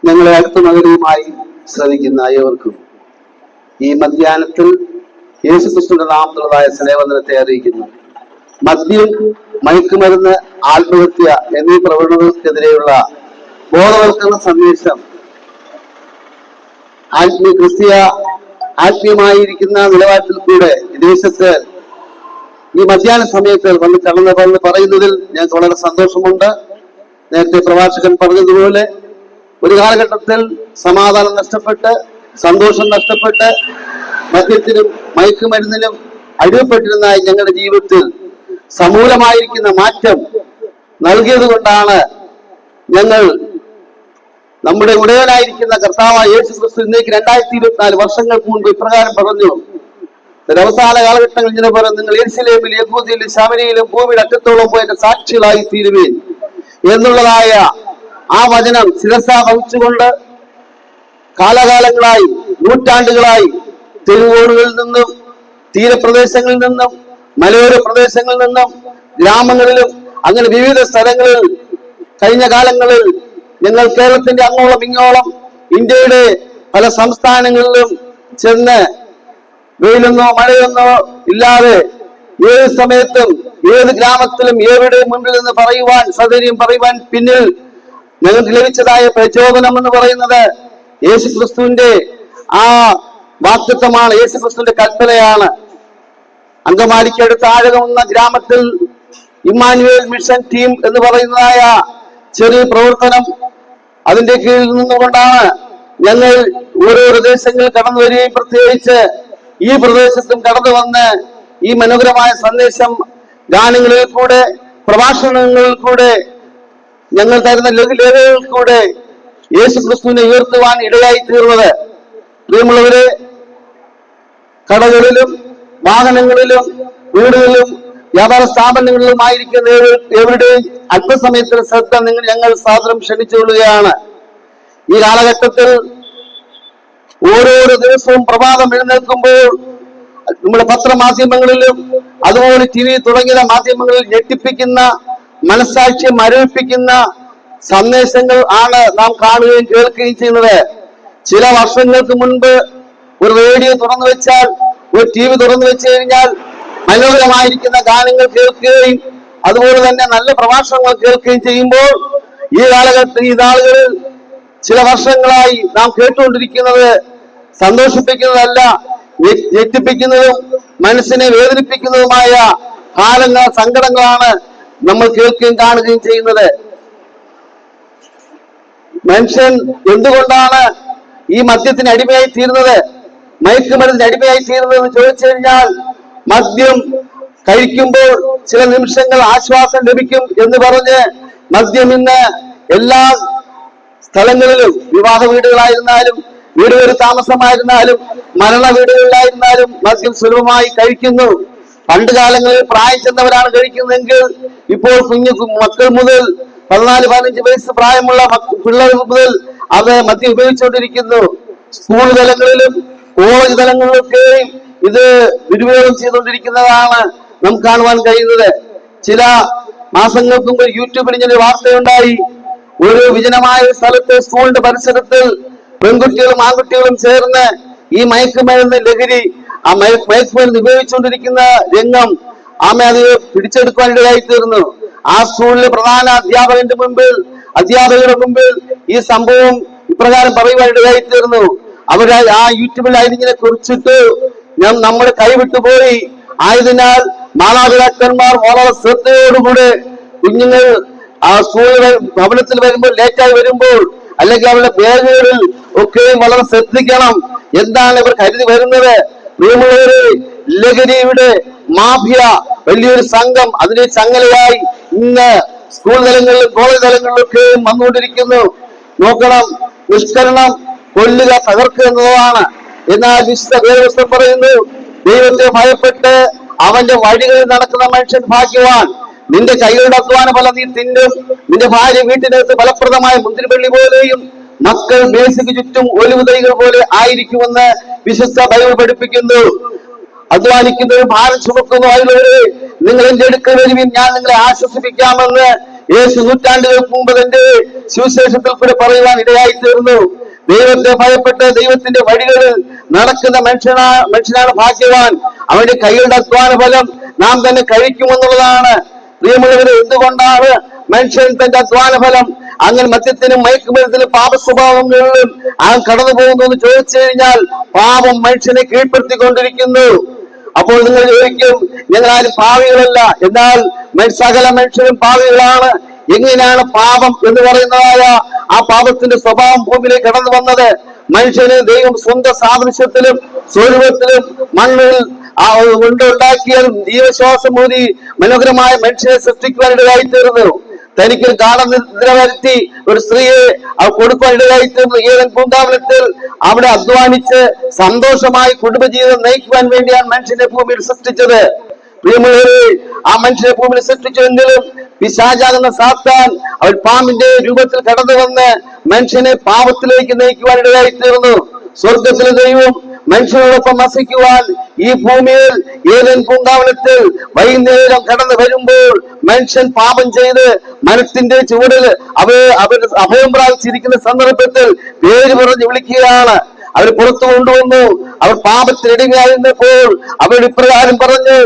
ഞങ്ങളെ അടുത്ത നഗരവുമായി ശ്രമിക്കുന്ന ഏവർക്കും ഈ മധ്യാഹ്നത്തിൽ യേശുക്രിസ്തുവിന്റെ നാമത്തിലുള്ളതായ സ്നേഹവന്ദനത്തെ അറിയിക്കുന്നു. മദ്യം, മയക്കുമരുന്ന്, ആത്മഹത്യ എന്നീ പ്രവണതകൾക്കെതിരെയുള്ള ബോധവൽക്കരണ സന്ദേശം ആത്മീയമായിരിക്കുന്ന നിലവാരത്തിൽ കൂടെ വിദേശത്ത് ഈ മധ്യാഹ്ന സമയത്ത് വന്ന് കടന്നു പറയുന്നതിൽ ഞങ്ങൾക്ക് വളരെ സന്തോഷമുണ്ട്. നേരത്തെ പ്രഭാഷകൻ പറഞ്ഞതുപോലെ ഒരു കാലഘട്ടത്തിൽ സമാധാനം നഷ്ടപ്പെട്ട്, സന്തോഷം നഷ്ടപ്പെട്ട്, മദ്യത്തിനും മയക്കുമരുന്നിനും അടിമപ്പെട്ടിരുന്ന ഞങ്ങളുടെ ജീവിതത്തിൽ സമൂലമായിരിക്കുന്ന മാറ്റം നൽകിയത് കൊണ്ടാണ് ഞങ്ങൾ നമ്മുടെ ഉടയനായിരിക്കുന്ന കർത്താവായ യേശു ക്രിസ്തു ഇന്നേക്ക് 2024 വർഷങ്ങൾക്ക് മുൻപ് ഇപ്രകാരം പറഞ്ഞു, അവസാന കാലഘട്ടങ്ങളിൽ ഇങ്ങനെ പറഞ്ഞു, നിങ്ങൾ യെരുശലേമിലും യഹൂദയിലും ശമരിയിലും ഭൂമിയുടെ അറ്റത്തോളം പോയ സാക്ഷികളായി തീരുവേൻ എന്നുള്ളതായ ആ വചനം ശിരസ വഹിച്ചുകൊണ്ട് കാലകാലങ്ങളായി, നൂറ്റാണ്ടുകളായി തെരുവോടുകളിൽ നിന്നും, തീരപ്രദേശങ്ങളിൽ നിന്നും, മലയോര പ്രദേശങ്ങളിൽ നിന്നും, ഗ്രാമങ്ങളിലും അങ്ങനെ വിവിധ സ്ഥലങ്ങളിൽ കഴിഞ്ഞ കാലങ്ങളിൽ ഞങ്ങൾ കേരളത്തിന്റെ അങ്ങോളം ഇങ്ങോളം ഇന്ത്യയുടെ പല സംസ്ഥാനങ്ങളിലും ചെന്ന് വെയിലെന്നോ മഴയെന്നോ ഇല്ലാതെ ഏത് സമയത്തും ഏത് ഗ്രാമത്തിലും എവിടെയും മുൻപിൽ നിന്ന് പറയുവാൻ സൗകര്യം പറയുവാൻ പിന്നിൽ ഞങ്ങൾക്ക് ലഭിച്ചതായ പ്രചോദനം എന്ന് പറയുന്നത് യേശുക്രിസ്തുവിന്റെ ആ വാക്തത്വമാണ്, യേശുക്രിസ്തുവിന്റെ കൽപ്പനയാണ്. അങ്കമാലിക്കടുത്ത് ആഴകം എന്ന ഗ്രാമത്തിൽ ഇമ്മാനുവേൽ മിഷൻ ടീം എന്ന് പറയുന്നതായ ചെറിയ പ്രവർത്തനം, അതിന്റെ കീഴിൽ നിന്നുകൊണ്ടാണ് ഞങ്ങൾ ഓരോ പ്രദേശങ്ങളിൽ കടന്നു വരികയും പ്രത്യേകിച്ച് ഈ പ്രദേശത്തും കടന്നു വന്ന് ഈ മനോഹരമായ സന്ദേശം ഗാനങ്ങളിൽ കൂടെ, പ്രഭാഷണങ്ങളിൽ കൂടെ, ഞങ്ങൾ തരുന്ന ലഘുലേഖകളിൽ കൂടെ യേശു ക്രിസ്തുവിനെ ഉയർത്തുവാൻ ഇടയായി തീർന്നത്. പ്രിയമുള്ളവരെ, കടകളിലും വാഹനങ്ങളിലും വീടുകളിലും വ്യാപാര സ്ഥാപനങ്ങളിലുമായിരിക്കുന്ന എവരുടെയും അല്പസമയത്തിന് ശ്രദ്ധ ഞങ്ങൾ സാദരം ക്ഷണിച്ചുകൊള്ളുകയാണ്. ഈ കാലഘട്ടത്തിൽ ഓരോരോ ദിവസവും പ്രഭാതം എഴുന്നേൽക്കുമ്പോൾ നമ്മുടെ പത്രമാധ്യമങ്ങളിലും അതുപോലെ TV തുടങ്ങിയ മാധ്യമങ്ങളിൽ ഞെട്ടിപ്പിക്കുന്ന, മനസ്സാക്ഷിയെ മരവിപ്പിക്കുന്ന സന്ദേശങ്ങൾ ആണ് നാം കാണുകയും കേൾക്കുകയും ചെയ്യുന്നത്. ചില വർഷങ്ങൾക്ക് മുൻപ് ഒരു റേഡിയോ തുറന്നു വെച്ചാൽ, ഒരു TV തുറന്നു വെച്ച് കഴിഞ്ഞാൽ മനോഹരമായിരിക്കുന്ന ഗാനങ്ങൾ കേൾക്കുകയും അതുപോലെ തന്നെ നല്ല പ്രഭാഷണങ്ങൾ കേൾക്കുകയും ചെയ്യുമ്പോൾ ഈ കാലഘട്ടത്തിൽ, ഈ നാളുകളിൽ ചില വർഷങ്ങളായി നാം കേട്ടുകൊണ്ടിരിക്കുന്നത് സന്തോഷിപ്പിക്കുന്നതല്ല, ഞെട്ടിപ്പിക്കുന്നതും മനസ്സിനെ വേദനിപ്പിക്കുന്നതുമായ സങ്കടങ്ങളാണ് നമ്മൾ കേൾക്കുകയും കാണുകയും ചെയ്യുന്നത്. മനുഷ്യൻ എന്തുകൊണ്ടാണ് ഈ മദ്യത്തിന് അടിമയായി തീരുന്നത്, മയക്കുമരുന്നിന് അടിമയായി തീരുന്നത് എന്ന് ചോദിച്ചു കഴിഞ്ഞാൽ, മദ്യം കഴിക്കുമ്പോൾ ചില നിമിഷങ്ങൾ ആശ്വാസം ലഭിക്കും എന്ന് പറഞ്ഞ് മദ്യം ഇന്ന് എല്ലാ സ്ഥലങ്ങളിലും, വിവാഹ വീടുകളായിരുന്നാലും, വീട് ഒരു താമസമായിരുന്നാലും, മരണ വീടുകളിലായിരുന്നാലും മദ്യം സുലഭമായി കഴിക്കുന്നു. പണ്ട് കാലങ്ങളിൽ പ്രായം ചെന്നവരാണ് കഴിക്കുന്നതെങ്കിൽ ഇപ്പോൾ മക്കൾ മുതൽ 14-15 വയസ്സ് പ്രായമുള്ള പിള്ളേർ മുതൽ അത് മദ്യം ഉപയോഗിച്ചുകൊണ്ടിരിക്കുന്നു. സ്കൂൾ തലങ്ങളിലും കോളേജ് തലങ്ങളിലൊക്കെയും ഇത് ദുരുപയോഗം ചെയ്തുകൊണ്ടിരിക്കുന്നതാണ് നമുക്ക് കാണുവാൻ കഴിയുന്നത്. ചില മാസങ്ങൾക്ക് മുമ്പ് യൂട്യൂബിൽ ഇങ്ങനെ വാർത്തയുണ്ടായി. ഒരു വിജനമായ സ്ഥലത്തെ സ്കൂളിന്റെ പരിസരത്തിൽ പെൺകുട്ടികളും ആൺകുട്ടികളും ചേർന്ന് ഈ മയക്കുമരുന്ന് ലഹരി, ആ മയക്കുമരുന്ന് ഉപയോഗിച്ചുകൊണ്ടിരിക്കുന്ന രംഗം അത് പിടിച്ചെടുക്കുവാൻ ഇടയായി തീർന്നു. ആ സ്കൂളിലെ പ്രധാന അധ്യാപകരുടെ മുമ്പിൽ ഈ സംഭവം ഇപ്രകാരം പറയുവാൻ ഇടയായി തീർന്നു. അവർ ആ യൂട്യൂബിൽ അതിനെ കുറിച്ചിട്ട് നമ്മുടെ കൈവിട്ടുപോയി. ആയതിനാൽ മാതാപിതാക്കന്മാർ വളരെ ശ്രദ്ധയോടുകൂടെ കുഞ്ഞുങ്ങൾ ആ സ്കൂൾ ഭവനത്തിൽ വരുമ്പോൾ, ലേറ്റായി വരുമ്പോൾ, അല്ലെങ്കിൽ അവരുടെ ബാഗുകളിൽ ഒക്കെ വളരെ ശ്രദ്ധിക്കണം. എന്താണ് ഇവർ കരുതി വരുന്നത്? പ്രിയമുള്ളവരെ, ലഹരിയുടെ മാഫിയ വലിയൊരു സംഘം അതിനെ ചങ്ങലയായി ഇന്ന് സ്കൂൾ തലങ്ങളിലും കോളേജ് തലങ്ങളിലൊക്കെ വന്നുകൊണ്ടിരിക്കുന്നു. നോക്കണം, നിഷ്കരണം, കൊല്ലുക, തകർക്കുക എന്നതാണ്. എന്നാൽ വിശുദ്ധ വേദപുസ്തകം പറയുന്നു, ദൈവത്തെ ഭയപ്പെട്ട് അവന്റെ വഴികളിൽ നടക്കുന്ന മനുഷ്യൻ ഭാഗ്യവാൻ. നിന്റെ കൈകളുടെ അധ്വാന ഫലം നീ തിന്നും. നിന്റെ ഭാര്യ വീട്ടിനകത്ത് ഫലപ്രദമായ മുന്തിരിവള്ളി പോലെയും മക്കൾ മേശയ്ക്ക് ചുറ്റും ഒലിവ് തൈകൾ പോലെ ആയിരിക്കുമെന്ന് വിശുദ്ധ ബൈബിൾ പഠിപ്പിക്കുന്നു. അധ്വാനിക്കുന്നവരും ഭാരം ചുമക്കുന്നു ആയുള്ളവരെ, നിങ്ങൾ എന്റെ അടുക്കൽ വരുവിൻ, ഞാൻ നിങ്ങളെ ആശ്വസിപ്പിക്കാമെന്ന് യേശു നൂറ്റാണ്ടുകൾക്ക് മുമ്പ് തന്റെ സുവിശേഷത്തിൽ കൂടെ പറയുവാൻ ഇടയായി തീർന്നു. ദൈവത്തെ ഭയപ്പെട്ട് ദൈവത്തിന്റെ വഴികളിൽ നടക്കുന്ന മനുഷ്യനാണ് ഭാഗ്യവാൻ. അവന്റെ കൈയുടെ അധ്വാന ഫലം നാം തന്നെ കഴിക്കുമെന്നുള്ളതാണ്. പ്രിയമുള്ളവരെ, എന്തുകൊണ്ടാണ് മനുഷ്യൻ തന്റെ അധ്വാന ഫലം അങ്ങനെ മദ്യത്തിനും മയക്കുമരുന്നിനും പാപ സ്വഭാവങ്ങളിലും കടന്നു പോകുന്നു എന്ന് ചോദിച്ചു കഴിഞ്ഞാൽ, പാപം മനുഷ്യനെ കീഴ്പ്പെടുത്തിക്കൊണ്ടിരിക്കുന്നു. അപ്പോൾ നിങ്ങൾ ചോദിക്കും, ഞങ്ങൾ ആരും പാവികളല്ല. എന്നാൽ സകല മനുഷ്യരും പാവികളാണ്. എങ്ങനെയാണ് പാപം എന്ന് പറയുന്നതായ ആ പാപത്തിന്റെ സ്വഭാവം ഭൂമിയിലേക്ക് കടന്നു വന്നത്? മനുഷ്യന് ദൈവം സ്വന്തം സാദൃശ്യത്തിലും സ്വരൂപത്തിലും മണ്ണിൽ ഉണ്ടാക്കിയതും ജീവശ്വാസം മൂടി മനോഹരമായ മനുഷ്യനെ സൃഷ്ടിക്കുവാനിടയായി തീർന്നു. തനിക്ക് ഗാഠനിദ്ര വരുത്തി ഒരു സ്ത്രീയെ കൊടുക്കുവാൻ ഇടയായി തീർന്നു. ഏതൻ പൂങ്കാവനത്തിൽ അവിടെ അധ്വാനിച്ച് സന്തോഷമായി കുടുംബജീവിതം നയിക്കുവാൻ വേണ്ടിയാണ് മനുഷ്യനെ ഭൂമിയിൽ സൃഷ്ടിച്ചത്. പ്രിയമുള്ളവരെ, ആ മനുഷ്യനെ ഭൂമിയിൽ സൃഷ്ടിച്ചുവെങ്കിലും പിശാചാകുന്ന സാത്താൻ അവൻ പാമ്പിന്റെ രൂപത്തിൽ കടന്നു വന്ന് മനുഷ്യനെ പാപത്തിലേക്ക് നയിക്കുവാൻ ഇടയായി തീർന്നു. സ്വർഗത്തിലെ ദൈവം മനുഷ്യനോടൊപ്പം വസിക്കുവാൻ ഈ ഭൂമിയിൽ ഏതൻ പൂങ്കാവനത്തിൽ വൈകുന്നേരം കടന്നു വരുമ്പോൾ മനുഷ്യൻ പാപം ചെയ്ത് മരത്തിന്റെ ചുവടിൽ അഭയം പ്രാപിച്ചിരിക്കുന്ന സന്ദർഭത്തിൽ പേര് പറഞ്ഞ് വിളിക്കുകയാണ്. അവർ പുറത്തു കൊണ്ടുവന്നു. അവർ പാപത്തിനിടയായിരുന്നപ്പോൾ അവർ ഇപ്രകാരം പറഞ്ഞു,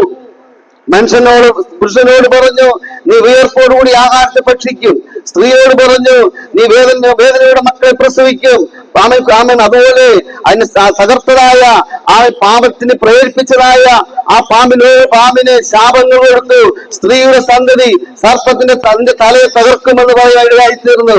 പുരുഷനോട് പറഞ്ഞു, നീ വിയർപ്പോടുകൂടി ആഹാരത്തെ ഭക്ഷിക്കും. സ്ത്രീയോട് പറഞ്ഞു, നീ വേദനയുടെ മക്കളെ പ്രസവിക്കും. ആമൻ. അതുപോലെ അതിന് തകർത്തതായ ആ പാപത്തിന് പ്രേരിപ്പിച്ചതായ ആ പാമ്പിനെ ശാപങ്ങൾ കൊടുത്തു. സ്ത്രീയുടെ സന്തതി സർപ്പത്തിന്റെ തലയെ തകർക്കുമെന്ന് പറയാൻ ഇടയായി തീർന്നു.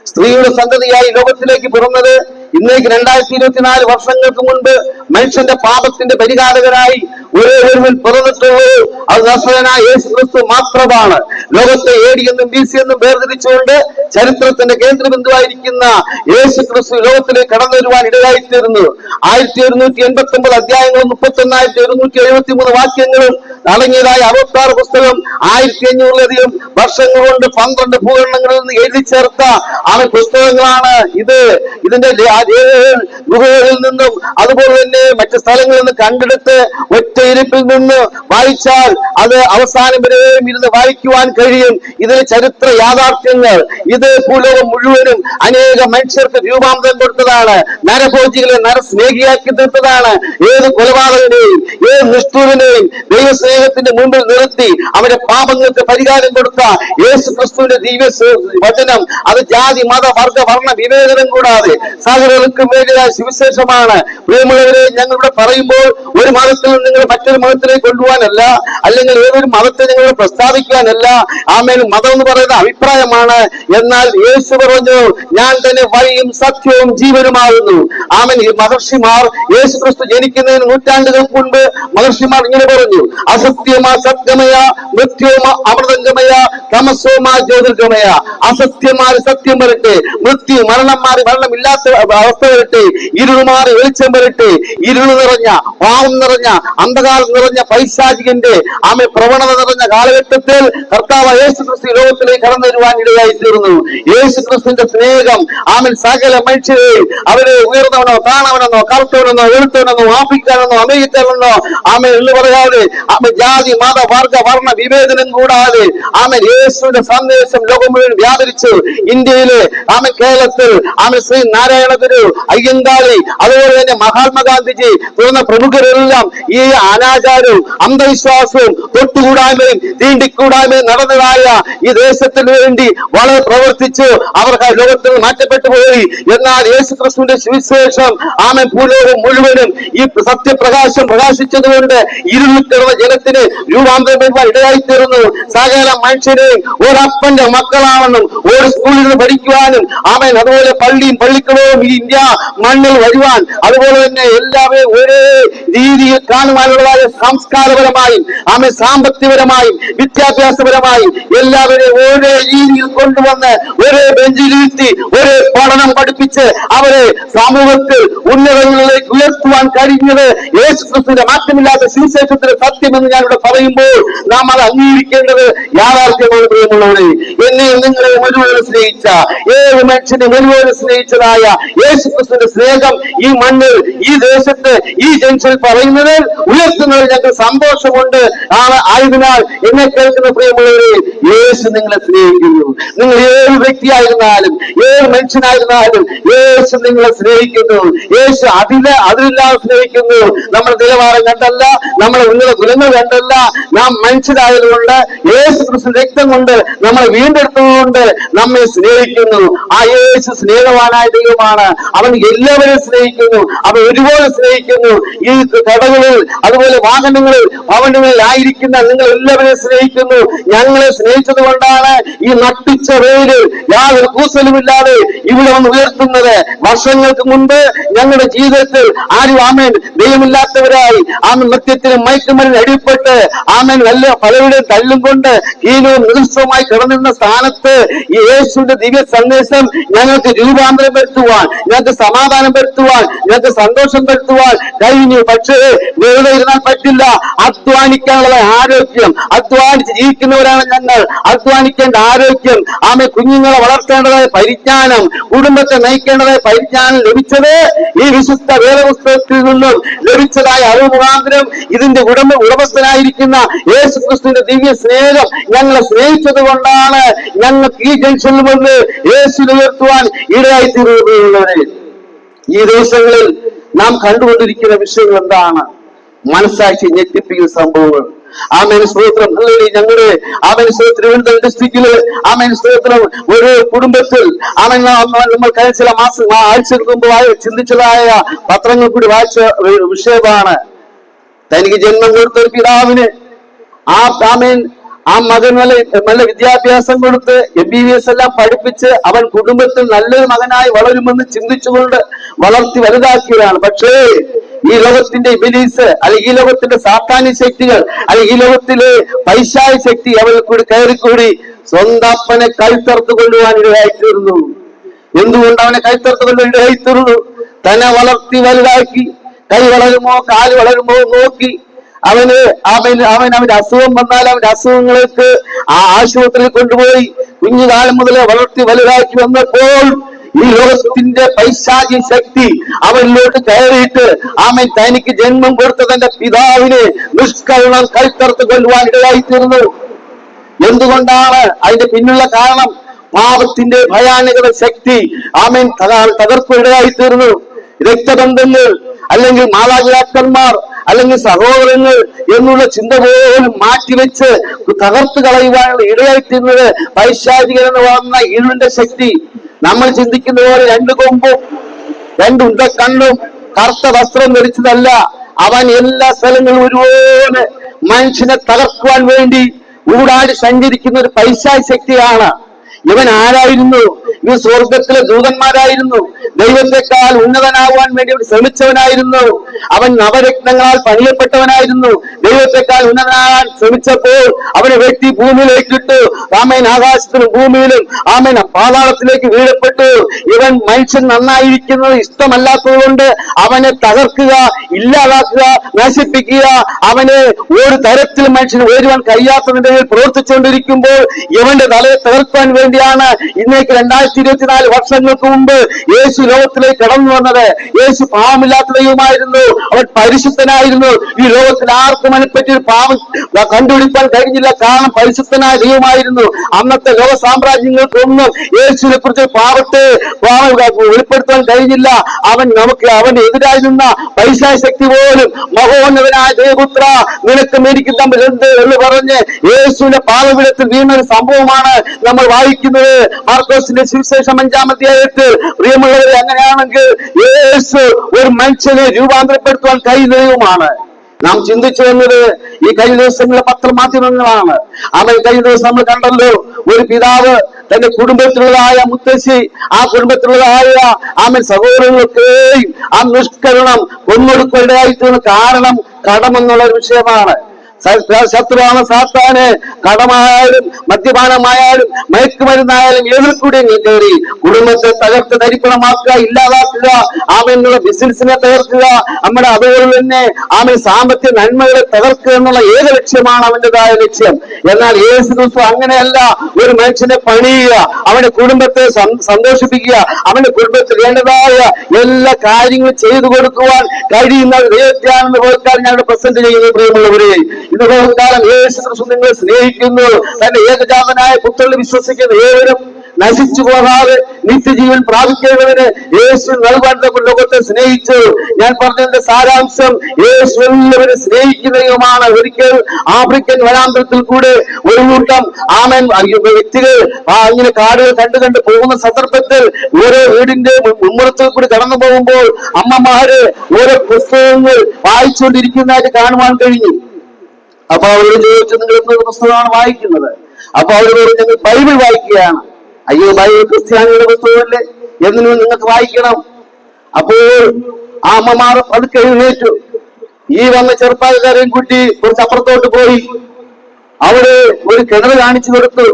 സ്ത്രീയുടെ സന്തതിയായി ലോകത്തിലേക്ക് പിറന്നത് ഇന്നേക്ക് 2024 വർഷങ്ങൾക്ക് മുൻപ് മനുഷ്യന്റെ പാപത്തിന്റെ പരിഹാരകനായി ഒരേ ഒരുവൻ പിറന്നിട്ടുള്ളൂ. അത് നസ്രയനായ യേശു ക്രിസ്തു മാത്രമാണ്. ലോകത്തെ AD എന്നും BC എന്നും വേർതിരിച്ചുകൊണ്ട് ചരിത്രത്തിന്റെ കേന്ദ്രബിന്ദുവായിരിക്കുന്ന യേശു ക്രിസ്തു ലോകത്തിലേക്ക് കടന്നു വരുവാൻ ഇടയായിത്തീർന്നു. 1189 അധ്യായങ്ങളും 31,173 വാക്യങ്ങളും അടങ്ങിയതായ 66 പുസ്തകം 1500-ലധികം വർഷങ്ങൾ കൊണ്ട് 12 ഭൂഖണ്ഡങ്ങളിൽ നിന്ന് എഴുതി ചേർത്ത പുസ്തകങ്ങളാണ് ഇത്. ഇതിന്റെ ഗുഹകളിൽ നിന്നും അതുപോലെ തന്നെ മറ്റു സ്ഥലങ്ങളിൽ നിന്ന് കണ്ടെടുത്ത് ഒറ്റയിരുപ്പിൽ നിന്ന് വായിച്ചാൽ അത് അവസാനം വരെയും ഇരുന്ന് വായിക്കുവാൻ കഴിയും. ഇതിലെ ചരിത്ര യാഥാർത്ഥ്യങ്ങൾ ഇത് ഭൂലോകം മുഴുവനും അനേക മനുഷ്യർക്ക് രൂപാന്തരം കൊടുത്തതാണ്. നരഭോജികളെ നരസ്നേഹിയാക്കി തീർത്തതാണ്. ഏത് കൊലപാതകനെയും ഏത് നിഷ്ഠൂരനെയും ദൈവസ്നേഹത്തിന്റെ മുമ്പിൽ നിർത്തി അവരുടെ പാപങ്ങൾക്ക് പരിഹാരം കൊടുത്ത യേശു ക്രിസ്തുവിന്റെ ദിവ്യ വചനം അത് ജാതി മത വർഗ വർണ്ണ വിവേചനം കൂടാതെ സകലർക്കും വേണ്ടിയ സുവിശേഷമാണ്. പ്രിയമുള്ളവരെ, ഞങ്ങളിവിടെ പറയുമ്പോൾ ഒരു മതത്തിൽ നിങ്ങൾ മറ്റൊരു മതത്തിലേക്ക് കൊണ്ടുപോകാനല്ല, അല്ലെങ്കിൽ ഏതൊരു മതത്തെ നിങ്ങൾ പ്രസ്താവിക്കാനല്ല. ആമേൻ. മതം എന്ന് പറയുന്ന അഭിപ്രായമാണ്. എന്നാൽ യേശു പറഞ്ഞു, ഞാൻ തന്നെ വഴിയും സത്യവും ജീവനുമാകുന്നു. ആമേൻ. ഈ മഹർഷിമാർ യേശു ക്രിസ്തു ജനിക്കുന്നതിന് നൂറ്റാണ്ടുകൾക്ക് മുൻപ് മഹർഷിമാർ ഇങ്ങനെ പറഞ്ഞു, അസത്യമാ സത്യമയ, മൃത്യോമ അമൃതംഗമയ, തമസോമാ ജ്യോതിർഗമയ. അസത്യമാറി സത്യം വരട്ടെ, മൃത്യു മരണം മാറി മരണമില്ലാത്ത അവസ്ഥ വരട്ടെ, ഇരുള് മാറി വെളിച്ചം വരട്ടെ. ഇരുള് നിറഞ്ഞ പാവം നിറഞ്ഞ അന്ധകാരം നിറഞ്ഞ പൈശാചികന്റെ പ്രവണത നിറഞ്ഞ കാലഘട്ടത്തിൽ കർത്താവ് യേശു ക്രിസ്തു ലോകത്തിലേക്ക് കടന്നു വരുവാൻ ഇടയായി തീർന്നു. യേശു ക്രിസ്തുവിന്റെ സ്നേഹം സകല മനുഷ്യരെയും അവരെ ഉയർന്നവനോ താണവനെന്നോ കറുത്തവനെന്നോ വെളുത്തവനെന്നോ ആഫ്രിക്കാനെന്നോ അമേരിക്കനെന്നോ എന്ന് പറയാതെ ജാതി മത വർഗ വർണ്ണ വിവേചനം കൂടാതെ യേശുവിന്റെ സന്ദേശം ലോകം മുഴുവൻ വ്യാപരിച്ചു. ഇന്ത്യയിലെ കേരളത്തിൽ ശ്രീ നാരായണ ഗുരു, അയ്യങ്കാളി, അതുപോലെ തന്നെ മഹാത്മാഗാന്ധിജി തുടർന്ന പ്രമുഖരെല്ലാം ഈ അനാചാരവും അന്ധവിശ്വാസവും തൊട്ടുകൂടായ്മയും തീണ്ടിക്കൂടായ്മയും നടന്നതായ ഈ ദേശത്തിന് വേണ്ടി വളരെ പ്രവർത്തിച്ചു. അവർ ലോകത്തിൽ മാറ്റപ്പെട്ടു പോയി. എന്നാൽ യേശു ക്രിസ്തുവിന്റെ സുവിശേഷം ഭൂലോകം മുഴുവനും ഈ സത്യപ്രകാശം പ്രകാശിച്ചതുകൊണ്ട് ഇരുളിൽ കിടന്ന ജനത്തിന് രൂപാന്തരം വരുവാൻ ഇടയായിത്തീർന്നു. സകല മനുഷ്യരെയും ഒരപ്പന്റെ മക്കളാണെന്നും ഒരു സ്കൂളിൽ നിന്ന് പഠിക്കുവാനും അതുപോലെ പള്ളിയും പള്ളിക്കളവും ഈ ഇന്ത്യ മണ്ണിൽ വരുവാൻ, അതുപോലെ തന്നെ എല്ലാവരെയും ഒരേ രീതിയിൽ കാണുവാനുള്ളതായ സംസ്കാരപരമായും സാമ്പത്തികപരമായും വിദ്യാഭ്യാസപരമായും എല്ലാവരെയും ഒരേ രീതിയിൽ കൊണ്ടുവന്ന് ഒരേ ബെഞ്ചിലിരുത്തി ഒരേ പഠനം പഠിപ്പിച്ച് അവരെ സമൂഹത്തിൽ ഉന്നതങ്ങളിലേക്ക് ഉയർത്തുവാൻ കഴിഞ്ഞത് യേശു ക്രിസ്തുവിന്റെ മാറ്റമില്ലാത്ത സുവിശേഷത്തിന്റെ സത്യമെന്ന് ഞാനിവിടെ പറയുമ്പോൾ നാം അത് അംഗീകരിക്കേണ്ടത് യാഥാർത്ഥ്യമാണ്. പ്രിയമുള്ളവരെ, എന്നെയും നിങ്ങളെ ഒരുപോലെ സ്നേഹിച്ച, ഏത് മനുഷ്യനെ ഒരുപോലെ സ്നേഹിച്ചതായ യേശുക്രിസ്തുവിന്റെ സ്നേഹം ഈ മണ്ണിൽ, ഈ ദേശത്ത്, ഈ ജംഗ്ഷനിൽ പറയുന്നത്, ഉയർത്തുന്നതിൽ ഞങ്ങൾക്ക് സന്തോഷമുണ്ട്. ആയതിനാൽ എന്നെ കേൾക്കുന്ന പ്രിയമുള്ളവരെ, യേശു നിങ്ങളെ സ്നേഹിക്കുന്നു. നിങ്ങൾ ഏത് വ്യക്തിയായിരുന്നാലും, ഏത് മനുഷ്യനായിരുന്നാലും യേശു നിങ്ങളെ സ്നേഹിക്കുന്നു. യേശു അതിലില്ലാതെ സ്നേഹിക്കുന്നു. നമ്മുടെ നിലവാരം കണ്ടല്ല, നിങ്ങളുടെ ഗുണങ്ങൾ കണ്ടല്ല, നാം മനുഷ്യരായതുകൊണ്ട് യേശു ക്രിസ്തു രക്തം കൊണ്ട് നമ്മളെ വീണ്ടെടുത്തതുകൊണ്ട് നമ്മെ സ്നേഹിക്കുന്നു. ആ യേശു സ്നേഹവാനായ ദൈവമാണ്. അവൻ എല്ലാവരെയും സ്നേഹിക്കുന്നു. അവൻ ഒരുപോലെ സ്നേഹിക്കുന്നു. ഈ കടകളിൽ, അതുപോലെ വാഹനങ്ങളിൽ, ഭവനങ്ങളിൽ ആയിരിക്കുന്ന നിങ്ങൾ എല്ലാവരെയും സ്നേഹിക്കുന്നു. ഞങ്ങളെ സ്നേഹിച്ചത് കൊണ്ടാണ് ഈ നട്ടിച്ച വെയില് യാതൊരു കൂസലുമില്ലാതെ ഇവിടെ വന്ന് ഉയർത്തുന്നത്. വർഷങ്ങൾക്ക് മുൻപ് ഞങ്ങളുടെ ജീവിതത്തിൽ ആരും ദൈവമില്ലാത്തവരായി മദ്യത്തിന് മയക്കുമരുന്ന് അടിപ്പെട്ട് പലരുടെയും തല്ലും കൊണ്ട് ഹീനവും നികൃഷ്ടവുമായി കിടന്നിരുന്ന സ്ഥാനത്ത് ഈ യേശുവിന്റെ ദിവ്യ സന്ദേശം ഞങ്ങൾക്ക് രൂപാന്തരം വരുത്തുവാൻ, ഞങ്ങൾക്ക് സമാധാനം വരുത്തുവാൻ, ഞങ്ങൾക്ക് സന്തോഷം വരുത്തുവാൻ കഴിഞ്ഞു. പക്ഷേ വെറുതെ ഇരുന്നാൽ പറ്റില്ല. അധ്വാനിക്കാനുള്ള ആരോഗ്യം, അധ്വാനിച്ച് ജീവിക്കുന്നവരാണ് ഞങ്ങൾ. അധ്വാനിക്കേണ്ട ആരോഗ്യം, കുഞ്ഞുങ്ങളെ വളർത്തേണ്ടതായ പരിജ്ഞാനം, കുടുംബത്തെ നയിക്കേണ്ടതായ പരിജ്ഞാനം ലഭിച്ചത് ഈ വിശുദ്ധ വേദപുസ്തകത്തിൽ നിന്നും ലഭിച്ചതായ അറിവ് മുഖാന്തരം ഇതിന്റെ ഉടമസ്ഥനായിരിക്കുന്ന യേശു ക്രിസ്തുവിന്റെ ദിവ്യ സ്നേഹം ഞങ്ങളെ സ്നേഹിച്ചത് കൊണ്ടാണ് ഞങ്ങൾക്ക് ഈ ജംഗ്ഷനിൽ വന്ന് യേശുവിനെ ഉയർത്തുവാൻ ഇടയായി തീരുന്നവരെ. ഈ ദിവസങ്ങളിൽ നാം കണ്ടുകൊണ്ടിരിക്കുന്ന വിഷയങ്ങൾ എന്താണ്? മനസ്സാക്ഷി ഞെട്ടിപ്പിക്കുന്ന സംഭവങ്ങൾ. സ്തോത്രം. ഞങ്ങളുടെ തിരുവനന്തപുരം ഡിസ്ട്രിക്റ്റില് സ്തോത്രം ഒരു കുടുംബത്തിൽ നമ്മൾ കഴിഞ്ഞ ചില ആഴ്ചകൾക്ക് മുമ്പ് ചിന്തിച്ചതായ പത്രങ്ങൾ കൂടി വായിച്ച വിഷയമാണ്. തനിക്ക് ജന്മം കൊടുത്ത ഒരു പിതാവിന് ആ മകൻ നല്ല വിദ്യാഭ്യാസം കൊടുത്ത് MBBS എല്ലാം പഠിപ്പിച്ച് അവൻ കുടുംബത്തിൽ നല്ലൊരു മകനായി വളരുമെന്ന് ചിന്തിച്ചുകൊണ്ട് വളർത്തി വലുതാക്കിയതാണ്. പക്ഷേ ഈ ലോകത്തിന്റെ ഇബിലീസ്, അല്ലെങ്കിൽ ഈ ലോകത്തിന്റെ സാത്താന്യ ശക്തികൾ, അല്ലെങ്കിൽ ഈ ലോകത്തിലെ പൈശാചിക ശക്തി അവരിൽ കൂടി കയറിക്കൂടി സ്വന്തം അപ്പനെ കഴുത്തറുത്ത് കൊല്ലുവാൻ ഇടയായിത്തീർന്നു. എന്തുകൊണ്ട് അവനെ കഴുത്തറുത്ത് കൊല്ലുവാൻ ഇടയായിത്തീർന്നു? തന്നെ വളർത്തി വലുതാക്കി, കൈ വളരുമോ കാല് വളരുമോ നോക്കി അവന്റെ അസുഖം വന്നാൽ അവന്റെ അസുഖങ്ങൾക്ക് ആശുപത്രിയിൽ കൊണ്ടുപോയി കുഞ്ഞുകാലം മുതലേ വളർത്തി വലുതാക്കി വന്നപ്പോൾ ഈ ലോകത്തിന്റെ പൈശാചിക ശക്തി അവനിലോട്ട് കയറിയിട്ട് തനിക്ക് ജന്മം കൊടുത്ത തന്റെ പിതാവിനെ നിഷ്കരണം കഴുത്തറുത്ത് കൊല്ലുവാൻ ഇടയായിത്തീർന്നു. എന്തുകൊണ്ടാണ്? അതിന്റെ പിന്നുള്ള കാരണം പാപത്തിന്റെ ഭയാനകത ശക്തി തകർപ്പിടയായിത്തീർന്നു. രക്തബന്ധങ്ങൾ, അല്ലെങ്കിൽ മാതാപിതാക്കന്മാർ, അല്ലെങ്കിൽ സഹോദരങ്ങൾ എന്നുള്ള ചിന്ത പോലും മാറ്റിവെച്ച് തകർത്ത് കളയുവാനുള്ള ഇടയായിത്തീർന്നത് പൈശാചികൻ വന്ന ഇരുളിന്റെ ശക്തി. നമ്മൾ ചിന്തിക്കുന്ന പോലെ 2 കൊമ്പും 2 ഉണ്ടക്കണ്ണും കറുത്ത വസ്ത്രം ധരിച്ചതല്ല. അവൻ എല്ലാ സ്ഥലങ്ങളും ഒരുപോലെ മനുഷ്യനെ തകർക്കുവാൻ വേണ്ടി ഊടാടി സഞ്ചരിക്കുന്ന ഒരു പൈശാചിക ശക്തിയാണ്. ഇവൻ ആരായിരുന്നു? ഇവൻ സ്വർഗത്തിലെ ദൂതന്മാരായിരുന്നു. ദൈവത്തെക്കാൾ ഉന്നതനാവാൻ വേണ്ടി അവൻ ശ്രമിച്ചവനായിരുന്നു. അവൻ നവരത്നങ്ങളാൽ പണിയപ്പെട്ടവനായിരുന്നു. ദൈവത്തെക്കാൾ ഉന്നതനാകാൻ ശ്രമിച്ചപ്പോൾ അവനെ വെട്ടി ഭൂമിയിലേക്കിട്ടു. ആകാശത്തിലും ഭൂമിയിലും പാതാളത്തിലേക്ക് വീഴപ്പെട്ടു. ഇവൻ മനുഷ്യൻ നന്നായിരിക്കുന്നത് ഇഷ്ടമല്ലാത്തത് കൊണ്ട് അവനെ തകർക്കുക, ഇല്ലാതാക്കുക, നശിപ്പിക്കുക, അവനെ ഒരു തരത്തിലും മനുഷ്യന് ഉയരുവാൻ കഴിയാത്തതിന്റെ മേൽ പ്രവർത്തിച്ചുകൊണ്ടിരിക്കുമ്പോൾ ഇവന്റെ തലയെ തകർക്കാൻ വേണ്ടിയാണ് ഇന്നേക്ക് 2024 വർഷങ്ങൾക്ക് മുമ്പ് യേശു ലോകത്തിലേക്ക് കടന്നു വന്നത്. യേശു പാവമില്ലാത്ത ദൈവമായിരുന്നു. അവൻ പരിശുദ്ധനായിരുന്നു. ഈ ലോകത്തിൽ ആർക്കും അതിനെപ്പറ്റി ഒരു പാവം കണ്ടുപിടിക്കാൻ കഴിഞ്ഞില്ല. കാരണം പരിശുദ്ധനായ ദൈവമായിരുന്നു. അന്നത്തെ ലോക സാമ്രാജ്യങ്ങൾക്കൊന്നും യേശുവിനെ കുറിച്ച് പാവത്തെ വെളിപ്പെടുത്താൻ കഴിഞ്ഞില്ല. അവൻ എതിരായി നിന്ന പൈശാചിക ശക്തി പോലും മഹോന്നതനായ ദേവപുത്ര നിനക്കും എനിക്കും തമ്മിൽ എന്ത് എന്ന് പറഞ്ഞ് യേശുവിന്റെ പാദപീഠത്തിൽ വീണൊരു സംഭവമാണ് നമ്മൾ വായിക്കുന്നത്. മാർക്കോസിന്റെ സുവിശേഷം 5-ാം അധ്യായത്തിൽ. പ്രിയമുള്ളവരെ, അങ്ങനെയാണെങ്കിൽ യേശു ഒരു മനുഷ്യനെ രൂപാന്തരപ്പെടുത്തുവാൻ കഴിയുന്ന ദൈവമാണ്. നാം ചിന്തിച്ചു വന്നത് ഈ കഴിഞ്ഞ ദിവസങ്ങളിലെ പത്രമാധ്യമങ്ങളാണ്. കഴിഞ്ഞ ദിവസം നമ്മൾ കണ്ടല്ലോ, ഒരു പിതാവ് തന്റെ കുടുംബത്തിലുള്ളതായ മുത്തശ്ശി, ആ കുടുംബത്തിലുള്ളതായ സഹോദരങ്ങളൊക്കെയും നിഷ്കരണം കൊന്നൊടുക്കേണ്ടതായിട്ടുള്ള കാരണം കടമെന്നുള്ള ഒരു വിഷയമാണ്. ശത്രുവാണ് സാത്താന് കടമായാലും മദ്യപാനമായാലും മയക്കുമരുന്നായാലും ഏതിൽ കൂടി കയറി കുടുംബത്തെ തകർത്ത് തരിപ്പണമാക്കുക, ഇല്ലാതാക്കുക, ആമെന്നുള്ള ബിസിനസിനെ തകർക്കുക, നമ്മുടെ അതുപോലെ തന്നെ ആമൻ സാമ്പത്തിക നന്മകളെ തകർക്കുക എന്നുള്ള ഏക ലക്ഷ്യമാണ് അവന്റേതായ ലക്ഷ്യം. എന്നാൽ യേശു ക്രിസ്തു അങ്ങനെയല്ല. ഒരു മനുഷ്യനെ പണിയുക, അവന്റെ കുടുംബത്തെ സന്തോഷിപ്പിക്കുക, അവന്റെ കുടുംബത്തിൽ വേണ്ടതായ എല്ലാ കാര്യങ്ങളും ചെയ്തു കൊടുക്കുവാൻ കഴിയുന്ന ദൈവത്തെയാണെന്ന് പോൽക്കാലം ഞങ്ങളുടെ പ്രസന്റ് ചെയ്യുന്ന പ്രിയമുള്ളവരെ, ഇത് പോൽക്കാലം യേശു ക്രിസ്തു നിങ്ങളെ സ്നേഹിക്കുന്നു. തന്റെ ഏകജാതനായ പുത്രനിൽ വിശ്വസിക്കുന്ന ഏവരും നശിച്ചു പോകാതെ നിത്യജീവൻ പ്രാപിക്കേണ്ടതിന് യേശു നൽകാൻ ലോകത്തെ സ്നേഹിച്ചു. ഞാൻ പറഞ്ഞതിന്റെ സാരാംശം, യേശു എല്ലാവരും സ്നേഹിക്കുന്ന ദൈവമാണ്. ഒരിക്കൽ ആഫ്രിക്കൻ വനാന്തരത്തിൽ കൂടെ ഒരു കൂട്ടം ആമൻ വ്യക്തികൾ ഇങ്ങനെ കാടുകൾ കണ്ടു പോകുന്ന സന്ദർഭത്തിൽ ഓരോ വീടിന്റെ മുമ്പുറത്തിൽ കൂടി കടന്നു പോകുമ്പോൾ അമ്മമാര് ഓരോ പുസ്തകങ്ങൾ വായിച്ചുകൊണ്ടിരിക്കുന്നതായിട്ട് കാണുവാൻ കഴിഞ്ഞു. അപ്പൊ അവരോട് ചോദിച്ചു, നിങ്ങൾ എന്തൊരു പുസ്തകമാണ് വായിക്കുന്നത്? അപ്പൊ അവരോട് ഞങ്ങൾ ബൈബിൾ വായിക്കുകയാണ്. അയ്യോ, ബൈബിൾ ക്രിസ്ത്യാനികളുടെ പുസ്തകമല്ലേ, എന്നിനും നിങ്ങൾക്ക് വായിക്കണം. അപ്പോൾ ആ അമ്മമാർ പതുക്കെ എഴുന്നേറ്റു. ഈ വന്ന ചെറുപ്പക്കാരെയും കൂട്ടി കുറച്ച് അപ്പുറത്തോട്ട് പോയി അവിടെ ഒരു കിണർ കാണിച്ചു കൊടുത്തു.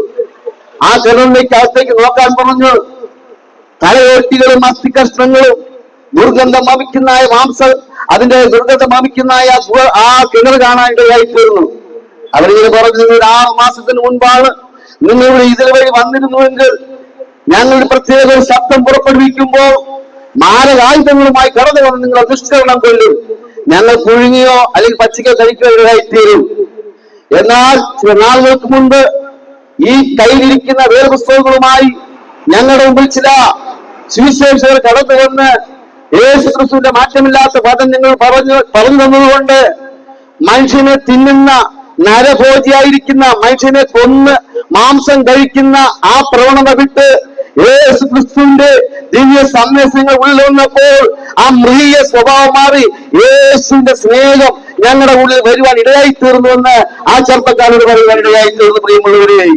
ആ കിണറിലേക്ക് അകത്തേക്ക് നോക്കാൻ പറഞ്ഞു. തലയോട്ടികളും അസ്ഥികഷ്ണങ്ങളും ദുർഗന്ധം വമിക്കുന്ന മാംസം, അതിന്റെ ദുർഗന്ധം വമിക്കുന്ന ആ കിണർ കാണാൻ ഇടയായി തീർന്നു. അവരിങ്ങനെ പറഞ്ഞു, നിങ്ങൾ 6 മാസത്തിന് മുൻപാണ് നിങ്ങൾ ഇതിൽ വഴി വന്നിരുന്നുവെങ്കിൽ ഞങ്ങൾ പ്രത്യേക ഒരു ശബ്ദം പുറപ്പെടുവിക്കുമ്പോൾ മാരകായുധങ്ങളുമായി കടന്നു വന്ന് നിങ്ങൾ ദുഷ്കരണം കൊല്ലും. ഞങ്ങൾ പുഴുങ്ങിയോ അല്ലെങ്കിൽ പച്ചക്കോ കഴിക്കുകയോ ഇടയായിത്തീരും. എന്നാൽ ചില നാളുകൾക്ക് മുൻപ് ഈ കയ്യിലിരിക്കുന്ന വേദപുസ്തകങ്ങളുമായി ഞങ്ങളുടെ മുമ്പിൽ ചില സുവിശേഷകർ കടന്നു വന്ന് യേശു ക്രിസ്തുവിന്റെ മാറ്റമില്ലാത്ത പദം നിങ്ങൾ പറഞ്ഞു തന്നതുകൊണ്ട് മനുഷ്യനെ തിന്നുന്ന നരഭോജിയായിരിക്കുന്ന, മനുഷ്യനെ കൊന്ന് മാംസം കഴിക്കുന്ന ആ പ്രവണത വിട്ട് യേശു ക്രിസ്തുവിന്റെ ദിവ്യ സന്ദേശങ്ങൾ ഉള്ളിൽ വന്നപ്പോൾ ആ മൃഗീയ സ്വഭാവം മാറി യേശുവിന്റെ സ്നേഹം ഞങ്ങളുടെ ഉള്ളിൽ വരുവാൻ ഇടയായി തീർന്നുവെന്ന് ആ ചെറുപ്പക്കാരോട് പറയുവാൻ ഇടയായി തീർന്നു. പ്രിയമുള്ളവരെ,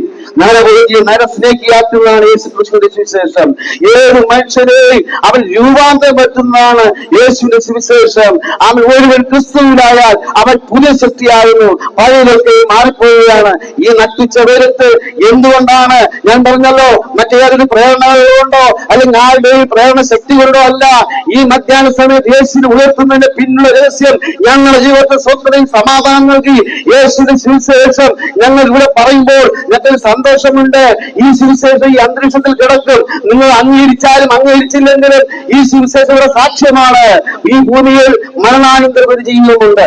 നരഭോജി നരസ്നേഹിയാക്കുന്നതാണ് യേശു ക്രിസ്തുവിന്റെ സുവിശേഷം. ഏത് മനുഷ്യരെയും അവൻ രൂപാന്തരം പറ്റുന്നതാണ് യേശുവിന്റെ സുവിശേഷം. അവൻ ഒരുവൻ ക്രിസ്തുവിലായാൽ അവൻ പുതിയ സൃഷ്ടിയാകുന്നു, പഴയതൊക്കെ മാറിപ്പോവുകയാണ്. ഈ നട്ടിച്ച വേരത്ത് എന്തുകൊണ്ടാണ്? ഞാൻ പറഞ്ഞല്ലോ, മറ്റേതൊരു പ്രേരണകളുണ്ടോ അല്ലെങ്കിൽ ആരുടെയും പ്രേരണ ശക്തി കൊണ്ടോ അല്ല. ഈ മധ്യാഹ്ന സമയത്ത് യേശുവിനെ ഉയർത്തുന്നതിന്റെ പിന്നിലുള്ള രഹസ്യം ഞങ്ങളുടെ ജീവിതത്തെ സ്വസ്ഥതയും സമാധാനം നൽകി യേശുവിന്റെ സുവിശേഷം ഞങ്ങൾ ഇവിടെ പറയുമ്പോൾ ഞങ്ങൾക്ക് സന്തോഷമുണ്ട്. ഈ സുവിശേഷം ഈ അന്തരീക്ഷത്തിൽ കിടക്കും. നിങ്ങൾ അംഗീകരിച്ചാലും അംഗീകരിച്ചില്ലെങ്കിലും ഈ സുവിശേഷയുടെ സാക്ഷ്യമാണ്. ഈ ഭൂമിയിൽ മരണാനന്തര ഒരു ജീവിതമുണ്ട്.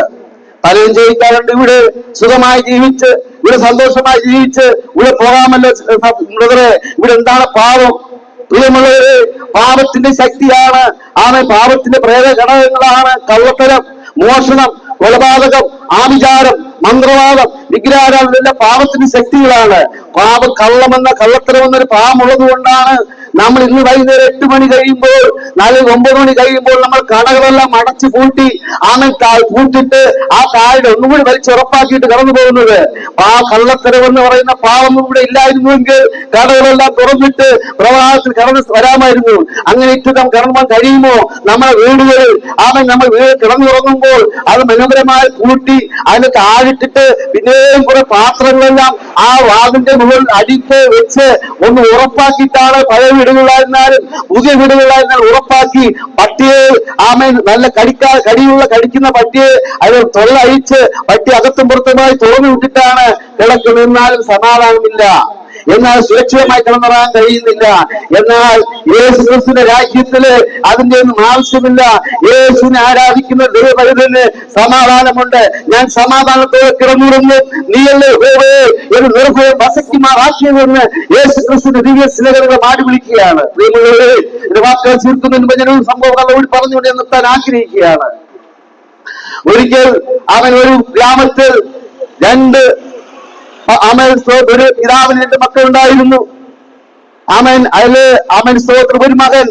പലരും ചോദിക്കാറുണ്ട്, ഇവിടെ സുഖമായി ജീവിച്ച്, ഇവിടെ സന്തോഷമായി ജീവിച്ച് ഇവിടെ പോകാമല്ലോ ബ്രദറെ, ഇവിടെ എന്താണ് പാപം? പ്രിയമുള്ളവര്, പാപത്തിന്റെ ശക്തിയാണ്, പാപത്തിന്റെ പ്രേത ഘടകങ്ങളാണ് കള്ളത്തരം, മോഷണം, കൊലപാതകം, ആഭിചാരം, മന്ത്രവാദം, വിഗ്രഹാരാധന എല്ലാം പാപത്തിന്റെ ശക്തികളാണ്. കള്ളത്തരം എന്നൊരു പാപം ഉള്ളത് കൊണ്ടാണ് നമ്മൾ ഇന്ന് വൈകുന്നേരം 8 മണി കഴിയുമ്പോൾ, നാളെ 9 മണി കഴിയുമ്പോൾ നമ്മൾ കടകളെല്ലാം അടച്ചു പൂട്ടി പൂട്ടിട്ട് ആ കായുടെ ഒന്നുകൂടി വലിച്ചുറപ്പാക്കിയിട്ട് കടന്നു പോകുന്നത്. ആ കള്ളത്തരം എന്ന് പറയുന്ന പാപം ഇവിടെ ഇല്ലായിരുന്നുവെങ്കിൽ കടകളെല്ലാം തുറന്നിട്ട് പ്രവാഹത്തിൽ കടന്നു വരാമായിരുന്നു. അങ്ങനെ ഇട്ടും കടന്നു കഴിയുമോ? നമ്മുടെ വീടുകളിൽ നമ്മൾ വീട് കിടന്നുറങ്ങുമ്പോൾ അത് മനോഹരമായി പൂട്ടി അതിന് താഴിട്ടിട്ട് പിന്നെയും കുറെ പാത്രങ്ങളെല്ലാം ആ വാതിന്റെ മുകളിൽ അടിക്ക് വെച്ച് ഒന്ന് ഉറപ്പാക്കിയിട്ടാണ് പഴയ വീടുകളായിരുന്നാലും പുതിയ വീടുകളായിരുന്നാലും ഉറപ്പാക്കി പട്ടിയെ നല്ല കടിക്കുന്ന പട്ടിയെ അത് തൊള്ളഴിച്ച് പട്ടി അകത്തും പുറത്തുമായി തുറന്നു വിട്ടിട്ടാണ് കിടക്കുന്നതെന്നാലും സമാധാനമില്ല. എന്നാൽ സുരക്ഷിതമായി കിടന്നിറാൻ കഴിയുന്നില്ല. എന്നാൽ യേശു ക്രിസ്തുവിന്റെ രാജ്യത്തില് അതിന്റെ ഒന്നും ആവശ്യമില്ല. യേശുവിനെ ആരാധിക്കുന്ന ദൈവപരിതന് സമാധാനമുണ്ട്. ഞാൻ സമാധാനത്തോടെ കിടന്നുറങ്ങും, നീയല്ലേ ഒരു നിർഭയം വസക്കിമാറാക്കിയതെന്ന് യേശു ക്രിസ്തുവിന്റെ ദിവ്യ സ്നേഹങ്ങളെ മാടി വിളിക്കുകയാണ്. ഒരു വാക്കുകൾ ചീർക്കുന്നതിന് മുമ്പ് ഞാനൊരു സംഭവം കൂടി പറഞ്ഞുകൊണ്ട് നിർത്താൻ ആഗ്രഹിക്കുകയാണ്. ഒരിക്കൽ അവൻ ഒരു ഗ്രാമത്തിൽ ഒരു പിതാവിന് 2 മക്കളുണ്ടായിരുന്നു. സ്തോത്രം, ഒരു മകൻ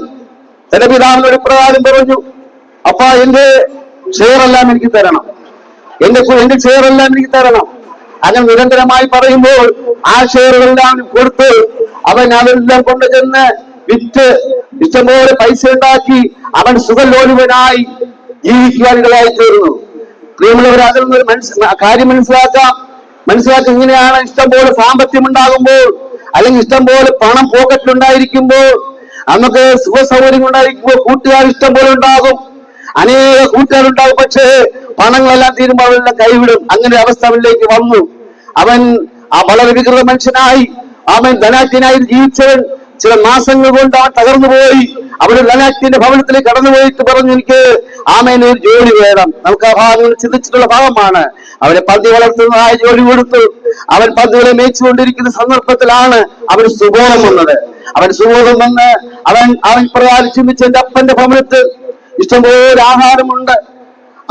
തന്റെ പിതാവിനോട് പ്രകാരം പറഞ്ഞു, അപ്പാ എന്റെ ഷെയറെല്ലാം എനിക്ക് തരണം, എന്റെ ഷെയറെല്ലാം എനിക്ക് തരണം. അങ്ങനെ നിരന്തരമായി പറയുമ്പോൾ ആ ഷെയറുകളെല്ലാം കൊടുത്ത് അവൻ അതെല്ലാം കൊണ്ടുചെന്ന് വിറ്റ് ഇഷ്ടംപോലെ പൈസ ഉണ്ടാക്കി അവൻ സുഖലോലുവനായി ജീവിക്കുവാനിടയായി തീർന്നു. പ്രിയമുള്ളവർ, അതിൽ നിന്നൊരു കാര്യം മനസ്സിലാക്കാം. മനസ്സിലാക്കി. ഇങ്ങനെയാണ് ഇഷ്ടംപോലെ സാമ്പത്തികം ഉണ്ടാകുമ്പോൾ, അല്ലെങ്കിൽ ഇഷ്ടംപോലെ പണം പോക്കറ്റിലുണ്ടായിരിക്കുമ്പോൾ, നമുക്ക് സുഖ സൗകര്യം ഉണ്ടായിരിക്കുമ്പോൾ കൂട്ടുകാർ ഇഷ്ടം പോലെ ഉണ്ടാകും, അനേക കൂട്ടുകാരുണ്ടാകും. പക്ഷേ പണങ്ങളെല്ലാം തീരുമ്പോൾ അവരെല്ലാം കൈവിടും. അങ്ങനെ അവസ്ഥ അവനിലേക്ക് വന്നു. അവൻ വളരെ വികൃത മനുഷ്യനായി, അവൻ ധനാഢ്യനായി ജീവിച്ചവൻ ചില മാസങ്ങൾ കൊണ്ട് അവൻ തകർന്നു പോയി. അവന് ധനാഢ്യന്റെ ഭവനത്തിലേക്ക് കടന്നു പോയിട്ട് പറഞ്ഞു, എനിക്ക് ഒരു ജോലി വേണം. നമുക്ക് ആ ഭാഗങ്ങൾ ചിന്തിച്ചിട്ടുള്ള ഭാഗമാണ്. അവനെ പന്നി വളർത്തുന്നതായ ജോലി കൊടുത്തു. അവൻ പന്നികളെ മേയിച്ചുകൊണ്ടിരിക്കുന്ന സന്ദർഭത്തിലാണ് അവന് സുബോധം വന്നത്. അവൻ സുബോധം വന്ന് അവൻ പ്രകാരം ചിന്തിച്ച്, എന്റെ അപ്പന്റെ ഭവനത്തിൽ ഇഷ്ടംപോലെ ആഹാരമുണ്ട്,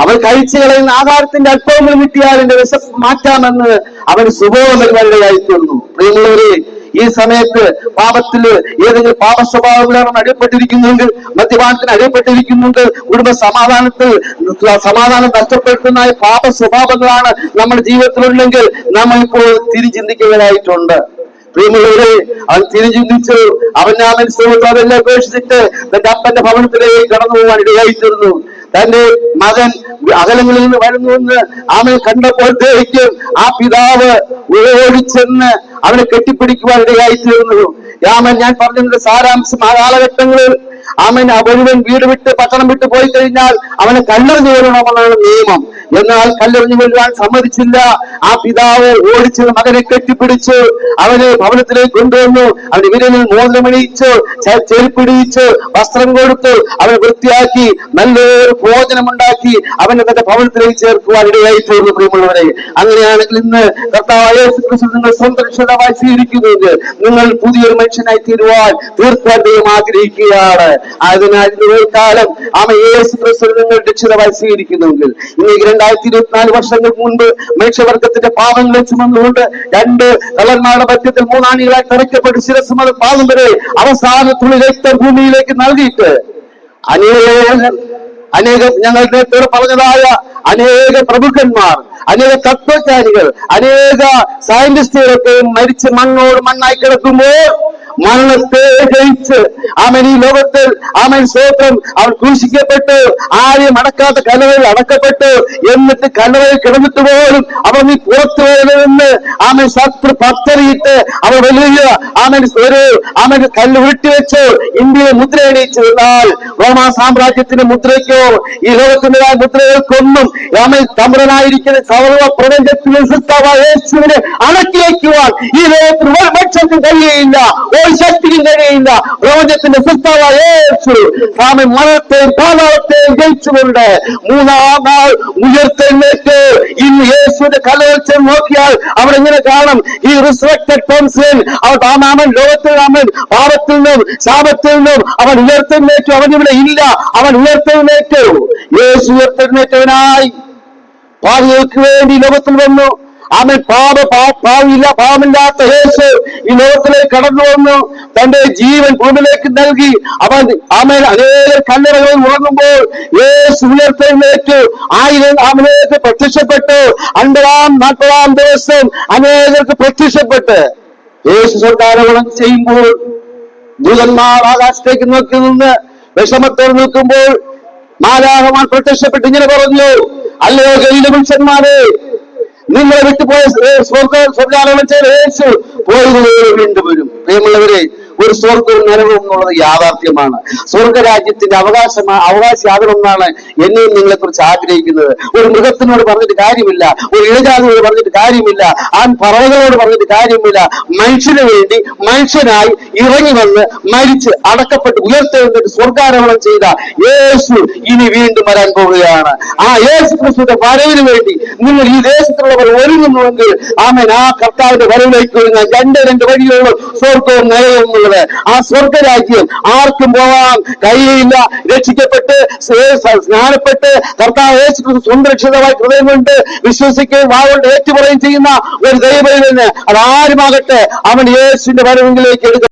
അവൻ കഴിച്ചു കളയുന്ന ആഹാരത്തിന്റെ അല്പങ്ങൾ കിട്ടിയാൽ എന്റെ വിശപ്പ് മാറ്റാമെന്ന് അവന് സുബോധം വരുവാനിടയായി തീർന്നു. പ്രിയമുള്ളവരെ, ഈ സമയത്ത് പാപത്തില് ഏതെങ്കിലും പാപ സ്വഭാവങ്ങളാണ് അടിപ്പെട്ടിരിക്കുന്നുണ്ട്, മദ്യപാനത്തിന് അടിപ്പെട്ടിരിക്കുന്നുണ്ട്, കുടുംബ സമാധാനം നഷ്ടപ്പെടുത്തുന്ന പാപ സ്വഭാവങ്ങളാണ് നമ്മുടെ ജീവിതത്തിലുണ്ടെങ്കിൽ നമ്മൾ ഇപ്പോൾ തിരിചിന്തിക്കേണ്ടതായിട്ടുണ്ട്. പ്രിയമുള്ളവരെ, അവൻ തിരിചിന്തിച്ചു. അവൻ സുഹൃത്ത് അതെല്ലാം ഉപേക്ഷിച്ചിട്ട് തന്റെ അപ്പന്റെ ഭവനത്തിലേക്ക് കടന്നു പോകാൻ ഇടയായിത്തീർന്നു. തന്റെ മകൻ അകലങ്ങളിൽ നിന്ന് വരുന്നുവെന്ന് അവൻ കണ്ടപ്പോഴത്തേക്കും ആ പിതാവ് ഓടിച്ചെന്ന് അവനെ കെട്ടിപ്പിടിക്കുവാൻ ഇടയായിത്തീർന്നു. ഞാൻ പറഞ്ഞതിന്റെ സാരാംശം, ആ കാലഘട്ടങ്ങളിൽ ഒരുവൻ വീട് വിട്ട് പട്ടണം വിട്ട് പോയി കഴിഞ്ഞാൽ അവനെ കല്ലെറിഞ്ഞു കൊല്ലണമെന്നാണ് നിയമം. എന്നാൽ കല്ലെറിഞ്ഞു കൊല്ലുവാൻ സമ്മതിച്ചില്ല. ആ പിതാവ് ഓടിച്ച് മകനെ കെട്ടിപ്പിടിച്ചു, അവന് ഭവനത്തിലേക്ക് കൊണ്ടുവന്നു. അവന് വിരലിൽ മോതിരമണിയിച്ചു, ചെരുപ്പിടിയിച്ചു, വസ്ത്രം കൊടുത്തു, അവനെ വൃത്തിയാക്കി നല്ലൊരു ഭോജനമുണ്ടാക്കി അവനെ തന്റെ ഭവനത്തിലേക്ക് ചേർക്കുവാൻ ഇടയായി തീർന്നു. പ്രിയമുള്ളവരെ, അങ്ങനെയാണെങ്കിൽ ഇന്ന് കർത്താവായ യേശു ക്രിസ്തു നിങ്ങൾ സ്വന്തം രക്ഷിതാവായി സ്വീകരിക്കുന്നുണ്ട്. നിങ്ങൾ പുതിയൊരു മനുഷ്യനായി തീരുവാൻ തീർച്ചയായും ആഗ്രഹിക്കുകയാണ്. അതിനാൽ കാലം യേശു ക്രിസ്തു നിങ്ങൾ രക്ഷിതാവായി സ്വീകരിക്കുന്നുവെങ്കിൽ, ഇന്ന് 2024 വർഷങ്ങൾക്ക് മുൻപ് മനുഷ്യവർഗത്തിന്റെ പാപങ്ങളെ ചുമന്നുകൊണ്ട് 2 കള്ളന്മാരുടെ മധ്യത്തിൽ 3 ആണികളായി തറയ്ക്കപ്പെട്ട് ശിരസ് മുതൽ പാദം വരെ അവസാനത്തുള്ള രക്തം ഭൂമിയിലേക്ക് നൽകിയിട്ട് അനേകം ഞങ്ങൾ നേരത്തെ പറഞ്ഞതായ അനേക പ്രഭുക്കന്മാർ, അനേക തത്വജ്ഞാനികൾ, അനേക സയന്റിസ്റ്റുകളൊക്കെ മരിച്ച് മണ്ണോട് മണ്ണായി കിടക്കുമ്പോൾ മരണത്തെ ജയിച്ച് ഈ ലോകത്തിൽ സ്വത്രം അവൻ ക്രൂശിക്കപ്പെട്ടു, ആരെയും അടക്കാത്ത കല്ലറയിൽ അടക്കപ്പെട്ടു. എന്നിട്ട് കല്ലറയിൽ കിടന്നിട്ട് പോലും അവൻ ഈ പുറത്തു വരുന്നതെന്ന് ശത്രു പത്തറിയിട്ട് അവർ വലിയ ഒരു കല്ല് ഉരുട്ടിവെച്ച് ഇന്ത്യയെ മുദ്ര എണീച്ചു. എന്നാൽ റോമാ സാമ്രാജ്യത്തിന്റെ മുദ്രയ്ക്കോ ഈ ലോകത്തിൻ്റെതായ മുദ്രകൾക്കൊന്നും തമ്പ്രനായിരിക്കുന്ന സർവ പ്രപഞ്ചത്തിലെ സൃഷ്ടാവായ യേശുവിനെ അടക്കി വയ്ക്കുവാൻ ഈ ലോകത്തിന് ഒരു പക്ഷത്തിനും കഴിയുകയില്ല, ഒരു ശക്തിക്കും കഴിയുകയില്ല. പ്രപഞ്ചത്തിന്റെ സൃഷ്ടാവായ യേശു മരണത്തെയും പാതാളത്തെയും ജയിച്ചുകൊണ്ട് 3-ാം നാൾ ഉയർത്തെഴുന്നേറ്റ് ഇന്ന് യേശുവിന്റെ കല്ലറയിൽ ചെന്ന് നോക്കിയാൽ അവിടെ ഇങ്ങനെ കാണും, ഈ റിസറക്റ്റഡ് പേഴ്സൺ. അവൻ ലോകത്തിൽ പാപത്തിൽ നിന്നും ശാപത്തിൽ നിന്നും അവൻ ഉയർത്തെഴുന്നേറ്റു. അവൻ ഇവിടെ ഇല്ല, അവൻ ഉയർത്തെഴുന്നേറ്റു. യേശു ഉയർത്തെഴുന്നേറ്റവനായി പാപികൾക്ക് വേണ്ടി ലോകത്തിൽ വന്നു. പാപമില്ലാത്ത യേശു ഈ ലോകത്തിലേക്ക് കടന്നു വന്നു, തന്റെ ജീവൻ ഭൂമിയിലേക്ക് നൽകി. അവൻ അനേക കല്ലറകളിൽ ഉറങ്ങുമ്പോൾ യേശു ഉയർത്തെഴുന്നേറ്റു. 1000 അവനേക്ക് പ്രത്യക്ഷപ്പെട്ടു. 50-ാം 40-ാം ദിവസം അനേകർക്ക് പ്രത്യക്ഷപ്പെട്ട് യേശു സ്വർഗ്ഗാരോഹണം ചെയ്യുമ്പോൾ ദൂതന്മാർ ആകാശത്തേക്ക് നോക്കി നിന്ന് വിഷമത്തോടെ നിൽക്കുമ്പോൾ മാലാഖമാർ പ്രത്യക്ഷപ്പെട്ട് ഇങ്ങനെ പറഞ്ഞു, അല്ലയോ ഗലീല പുരുഷന്മാരെ, നിങ്ങളെ വിട്ടുപോയ സ്വർഗ്ഗാരോഹണം ചെയ്ത യേശു പോയതുപോലെ വീണ്ടും വരും. പ്രിയമുള്ളവരെ, ഒരു സ്വർഗവും നരകവും എന്നുള്ളത് യാഥാർത്ഥ്യമാണ്. സ്വർഗരാജ്യത്തിന്റെ അവകാശിയാകണമെന്നാണ് എന്നെയും നിങ്ങളെ കുറിച്ച് ആഗ്രഹിക്കുന്നത്. ഒരു മൃഗത്തിനോട് പറഞ്ഞിട്ട് കാര്യമില്ല, ഒരു ഇഴജാതിയോട് പറഞ്ഞിട്ട് കാര്യമില്ല, പറവകളോട് പറഞ്ഞിട്ട് കാര്യമില്ല. മനുഷ്യന് വേണ്ടി മനുഷ്യനായി ഇറങ്ങി വന്ന് മരിച്ച് അടക്കപ്പെട്ട് ഉയർത്തെഴുന്നേറ്റ് സ്വർഗ്ഗാരോഹണം ചെയ്ത യേശു ഇനി വീണ്ടും വരാൻ പോവുകയാണ്. ആ യേശു ക്രിസ്തുവിന്റെ വരവിന് വേണ്ടി നിങ്ങൾ ഈ ദേശത്തുള്ളവർ ഒരുങ്ങുന്നുവെങ്കിൽ ആ കർത്താവിന്റെ വരവിലേക്ക് ഒരുങ്ങാൻ 2 വഴിയുള്ള സ്വർഗവും നരകവും ഉള്ളത്. ആ സ്വർഗരാജ്യം ആർക്കും പോവാൻ കഴിയില്ല. രക്ഷിക്കപ്പെട്ട് സ്നാനപ്പെട്ട് കർത്താവ് യേശു ക്രിസ്തു സ്വന്തം രക്ഷിതാവായി ഹൃദയം കൊണ്ട് വിശ്വസിക്കുകയും വായോട് ഏറ്റുപറയുകയും ചെയ്യുന്ന ഒരു ദൈവത്തിന് അതാരുമാകട്ടെ, അവൻ യേശുവിന്റെ വരവിലേക്ക് എടുക്കും.